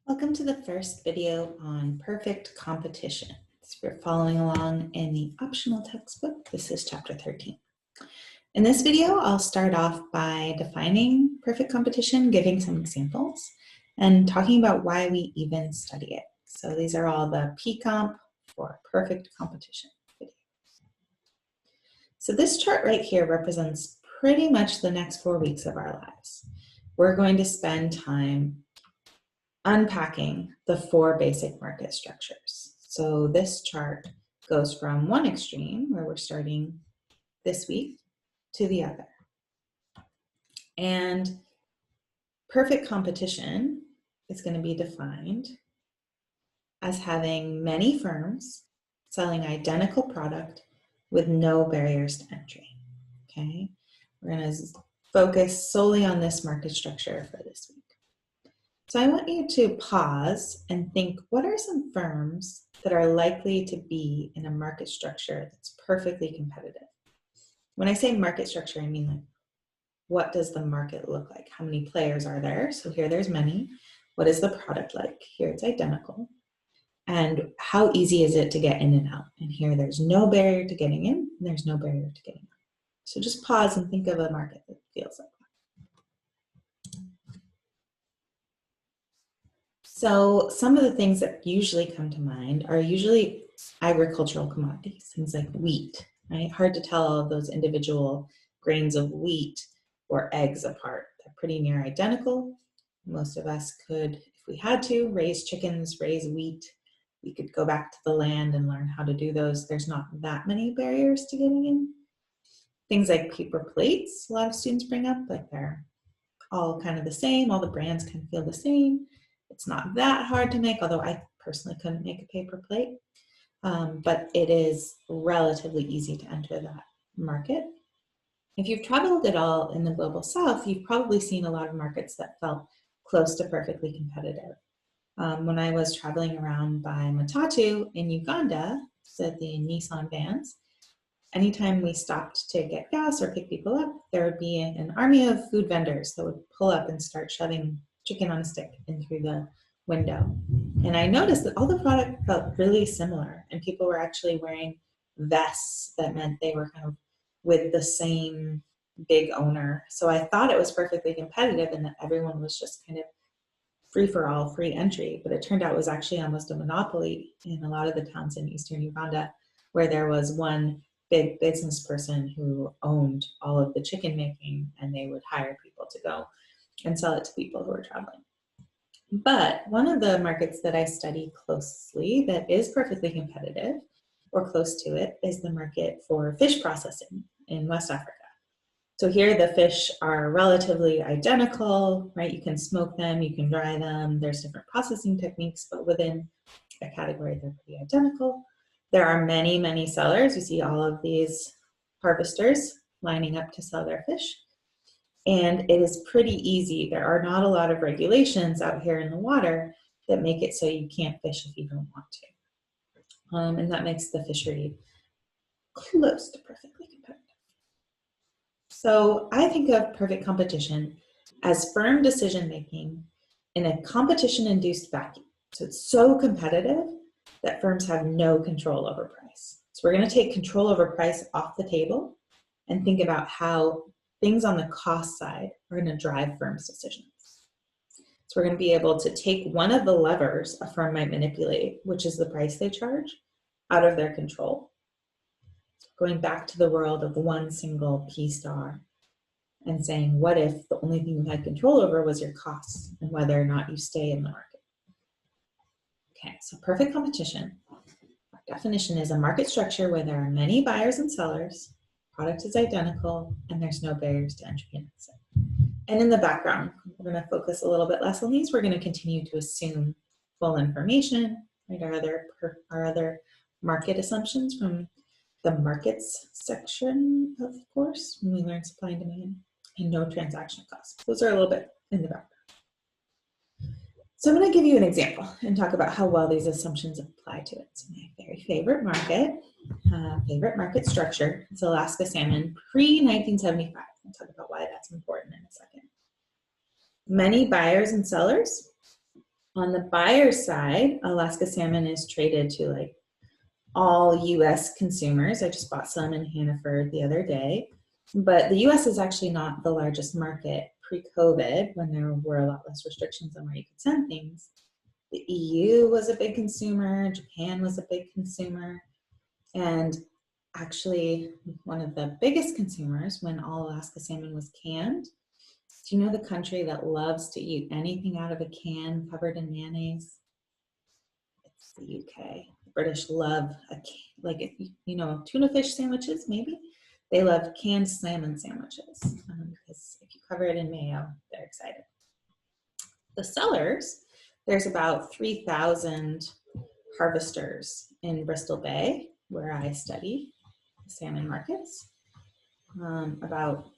Welcome to the first video on perfect competition. If you're following along in the optional textbook, this is chapter 13. In this video, I'll start off by defining perfect competition, giving some examples, and talking about why we even study it. So these are all the PComp for perfect competition videos. So this chart right here represents pretty much the next 4 weeks of our lives. We're going to spend time unpacking the 4 basic market structures. So this chart goes from one extreme, where we're starting this week, to the other. And perfect competition is going to be defined as having many firms selling identical product with no barriers to entry. Okay, we're going to focus solely on this market structure for this week. So I want you to pause and think, what are some firms that are likely to be in a market structure that's perfectly competitive? When I say market structure, I mean, like, what does the market look like? How many players are there? So here there's many. What is the product like? Here it's identical. And how easy is it to get in and out? And here there's no barrier to getting in, and there's no barrier to getting out. So just pause and think of a market that feels like that. So some of the things that usually come to mind are usually agricultural commodities, things like wheat, right? Hard to tell all of those individual grains of wheat or eggs apart. They're pretty near identical. Most of us could, if we had to, raise chickens, raise wheat. We could go back to the land and learn how to do those. There's not that many barriers to getting in. Things like paper plates, a lot of students bring up, like they're all kind of the same. All the brands kind of feel the same. It's not that hard to make, although I personally couldn't make a paper plate, but it is relatively easy to enter that market. If you've traveled at all in the global south, you've probably seen a lot of markets that felt close to perfectly competitive. When I was traveling around by Matatu in Uganda, so the Nissan vans, anytime we stopped to get gas or pick people up, there would be an army of food vendors that would pull up and start shoving chicken on a stick in through the window. And I noticed that all the product felt really similar, and people were actually wearing vests that meant they were kind of with the same big owner. So I thought it was perfectly competitive and that everyone was just kind of free for all, free entry. But it turned out it was actually almost a monopoly in a lot of the towns in eastern Uganda, where there was one big business person who owned all of the chicken making, and they would hire people to go and sell it to people who are traveling. But one of the markets that I study closely that is perfectly competitive or close to it is the market for fish processing in West Africa. So here the fish are relatively identical, right? You can smoke them, you can dry them. There's different processing techniques, but within a category, they're pretty identical. There are many, many sellers. You see all of these harvesters lining up to sell their fish. And it is pretty easy. There are not a lot of regulations out here in the water that make it so you can't fish if you don't want to. And that makes the fishery close to perfectly competitive. So I think of perfect competition as firm decision-making in a competition-induced vacuum. So it's so competitive that firms have no control over price. So we're going to take control over price off the table and think about how things on the cost side are going to drive firms' decisions. So we're going to be able to take one of the levers a firm might manipulate, which is the price they charge, out of their control. Going back to the world of one single P-star and saying, what if the only thing you had control over was your costs and whether or not you stay in the market? Okay, so perfect competition. Our definition is a market structure where there are many buyers and sellers, product is identical, and there's no barriers to entry and exit. And in the background, we're going to focus a little bit less on these. We're going to continue to assume full information, right? Our other market assumptions from the markets section of the course when we learn supply and demand, and no transaction costs. Those are a little bit in the background. So I'm going to give you an example and talk about how well these assumptions apply to it. So my very favorite market structure is Alaska salmon pre-1975. I'll talk about why that's important in a second. Many buyers and sellers. On the buyer side, Alaska salmon is traded to like all US consumers. I just bought some in Hannaford the other day, but the US is actually not the largest market pre-COVID when there were a lot less restrictions on where you could send things. The EU was a big consumer, Japan was a big consumer, and actually one of the biggest consumers when all Alaska salmon was canned. Do you know the country that loves to eat anything out of a can covered in mayonnaise? It's the UK. The British love, tuna fish sandwiches, maybe? They love canned salmon sandwiches because if you cover it in mayo, they're excited. The sellers, there's about 3,000 harvesters in Bristol Bay, where I study the salmon markets. About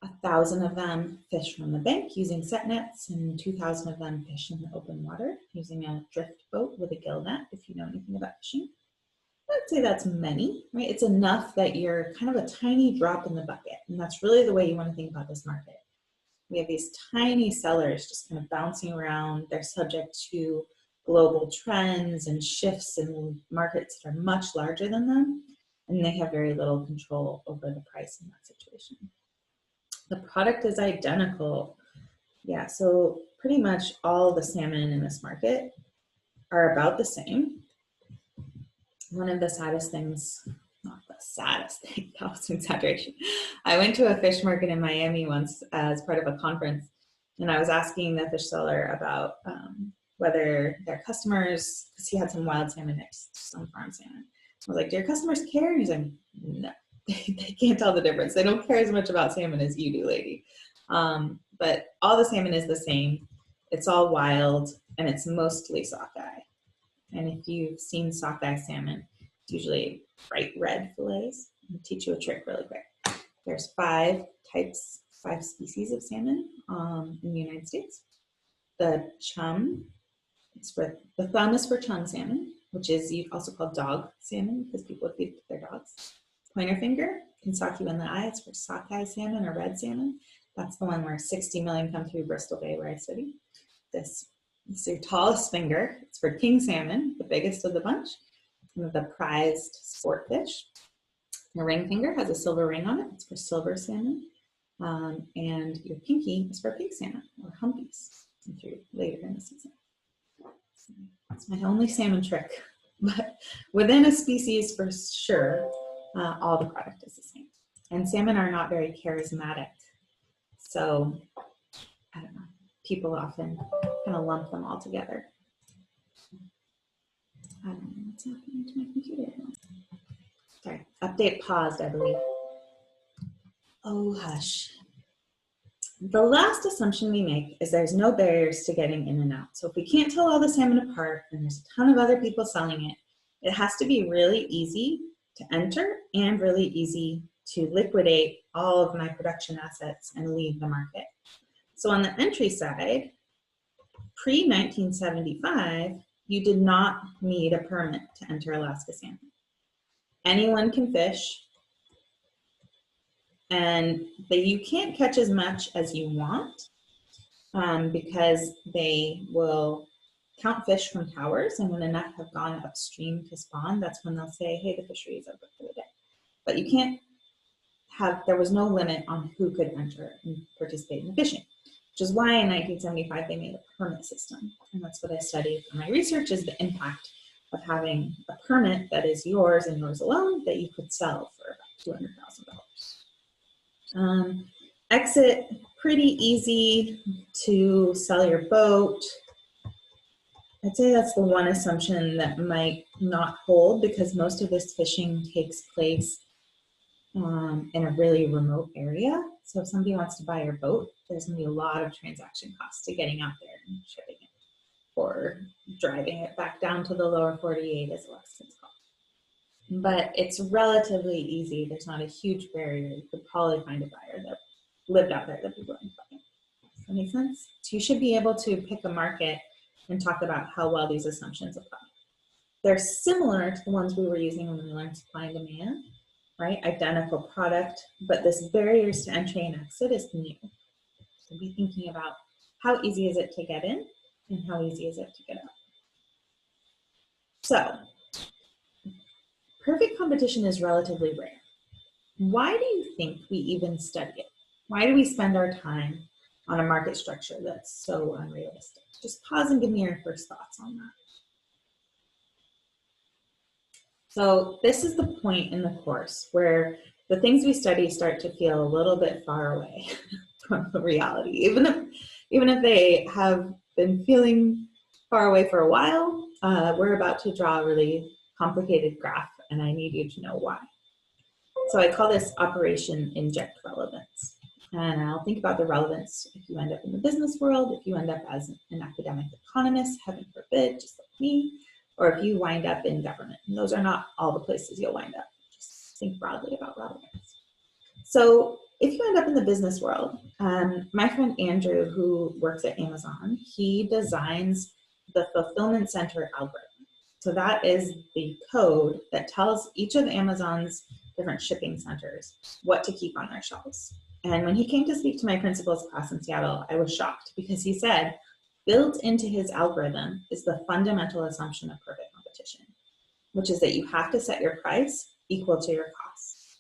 1,000 of them fish from the bank using set nets, and 2,000 of them fish in the open water using a drift boat with a gill net, if you know anything about fishing. I'd say that's many, right? It's enough that you're kind of a tiny drop in the bucket, and that's really the way you want to think about this market. We have these tiny sellers just kind of bouncing around. They're subject to global trends and shifts in markets that are much larger than them, and they have very little control over the price in that situation. The product is identical. Yeah, so pretty much all the salmon in this market are about the same. One of the saddest things, not the saddest thing, that was an exaggeration. I went to a fish market in Miami once as part of a conference, and I was asking the fish seller about whether their customers, because he had some wild salmon next to some farm salmon. I was like, do your customers care? And he's like, no. They can't tell the difference. They don't care as much about salmon as you do, lady. But all the salmon is the same. It's all wild, and it's mostly sockeye. And if you've seen sockeye salmon, it's usually bright red fillets. I'll teach you a trick really quick. There's 5 species of salmon in the United States. The chum, the thumb is for chum salmon, which is also called dog salmon because people feed their dogs. Pointer finger can sock you in the eye. It's for sockeye salmon or red salmon. That's the one where 60 million come through Bristol Bay where I study. This is your tallest finger. It's for king salmon, the biggest of the bunch. One of the prized sport fish. Your ring finger has a silver ring on it. It's for silver salmon. And your pinky is for pink salmon or humpies through later in the season. That's my only salmon trick. But within a species, for sure, all the product is the same. And salmon are not very charismatic. So, I don't know, people often kind of lump them all together. I don't know what's happening to my computer. Sorry, update paused, I believe. Oh, hush. The last assumption we make is there's no barriers to getting in and out. So if we can't tell all the salmon apart and there's a ton of other people selling it, it has to be really easy to enter and really easy to liquidate all of my production assets and leave the market. So on the entry side, pre-1975, you did not need a permit to enter Alaska salmon. Anyone can fish, and you can't catch as much as you want because they will count fish from towers, and when enough have gone upstream to spawn, that's when they'll say, hey, the fishery is open for the day. But you can't there was no limit on who could enter and participate in the fishing, which is why in 1975 they made a permit system. And that's what I studied for my research, is the impact of having a permit that is yours and yours alone that you could sell for about $200,000. Exit, pretty easy to sell your boat. I'd say that's the one assumption that might not hold, because most of this fishing takes place in a really remote area. So if somebody wants to buy your boat, there's going to be a lot of transaction costs to getting out there and shipping it, or driving it back down to the lower 48 as Alaskans call it. But it's relatively easy. There's not a huge barrier. You could probably find a buyer that lived out there that would be willing to buy it. Does that make sense? So you should be able to pick a market and talk about how well these assumptions apply. They're similar to the ones we were using when we learned supply and demand, right? Identical product, but this barriers to entry and exit is new. So be thinking about how easy is it to get in and how easy is it to get up? So, perfect competition is relatively rare. Why do you think we even study it? Why do we spend our time on a market structure that's so unrealistic? Just pause and give me your first thoughts on that. So this is the point in the course where the things we study start to feel a little bit far away from the reality. Even if they have been feeling far away for a while, we're about to draw a really complicated graph, and I need you to know why. So I call this Operation Inject Relevance. And I'll think about the relevance if you end up in the business world, if you end up as an academic economist, heaven forbid, just like me, or if you wind up in government. And those are not all the places you'll wind up. Just think broadly about relevance. So if you end up in the business world, my friend Andrew, who works at Amazon, he designs the fulfillment center algorithm. So that is the code that tells each of Amazon's different shipping centers what to keep on their shelves. And when he came to speak to my principal's class in Seattle, I was shocked because he said, built into his algorithm is the fundamental assumption of perfect competition, which is that you have to set your price equal to your costs.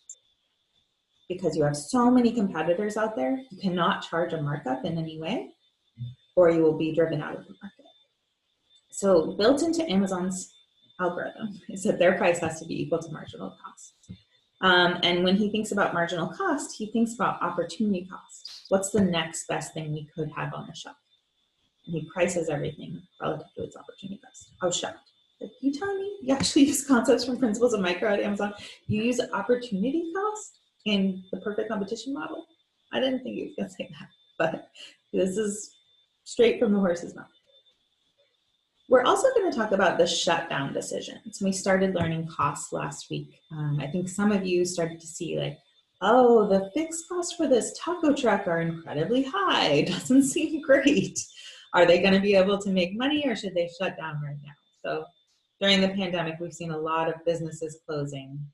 Because you have so many competitors out there, you cannot charge a markup in any way, or you will be driven out of the market. So built into Amazon's algorithm is that their price has to be equal to marginal cost. And when he thinks about marginal cost, he thinks about opportunity cost. What's the next best thing we could have on the shelf? And he prices everything relative to its opportunity cost. I was shocked. Like, you telling me you actually use concepts from Principles of Micro at Amazon? You use opportunity cost in the perfect competition model? I didn't think he was going to say that, but this is straight from the horse's mouth. We're also going to talk about the shutdown decisions. We started learning costs last week. I think some of you started to see like, oh, the fixed costs for this taco truck are incredibly high. Doesn't seem great. Are they going to be able to make money, or should they shut down right now? So during the pandemic, we've seen a lot of businesses closing.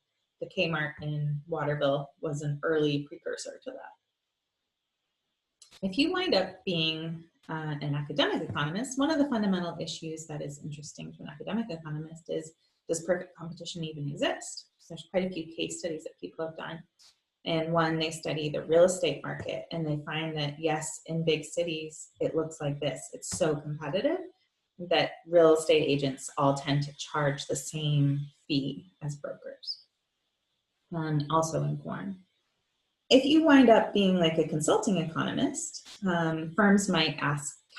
The Kmart in Waterville was an early precursor to that. If you wind up being an academic economist, one of the fundamental issues that is interesting to an academic economist is, does perfect competition even exist? So there's quite a few case studies that people have done. And one, they study the real estate market, and they find that, yes, in big cities, it looks like this. It's so competitive that real estate agents all tend to charge the same fee as brokers. Also in foreign. If you wind up being like a consulting economist, firms might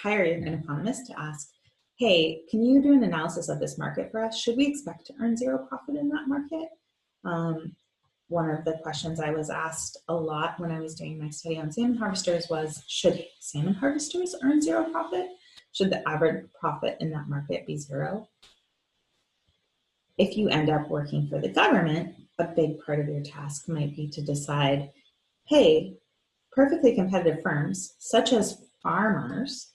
hire an economist to ask, hey, can you do an analysis of this market for us? Should we expect to earn zero profit in that market? One of the questions I was asked a lot when I was doing my study on salmon harvesters was, should salmon harvesters earn zero profit? Should the average profit in that market be zero? If you end up working for the government, a big part of your task might be to decide, hey, perfectly competitive firms, such as farmers,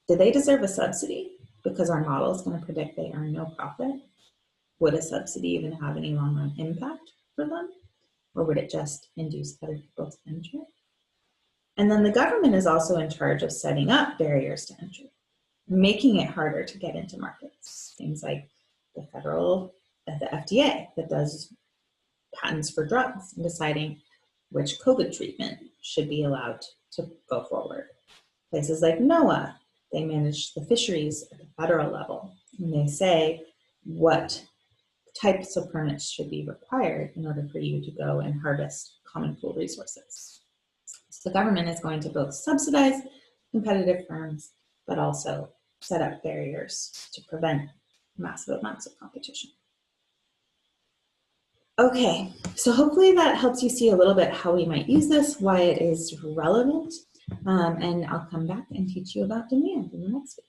do they deserve a subsidy? Because our model is going to predict they earn no profit. Would a subsidy even have any long-run impact for them? Or would it just induce other people to enter? And then the government is also in charge of setting up barriers to entry, making it harder to get into markets. Things like the FDA that does patents for drugs and deciding which COVID treatment should be allowed to go forward. Places like NOAA, they manage the fisheries at the federal level, and they say what types of permits should be required in order for you to go and harvest common pool resources. So the government is going to both subsidize competitive firms, but also set up barriers to prevent massive amounts of competition. Okay, so hopefully that helps you see a little bit how we might use this, why it is relevant, and I'll come back and teach you about demand in the next week.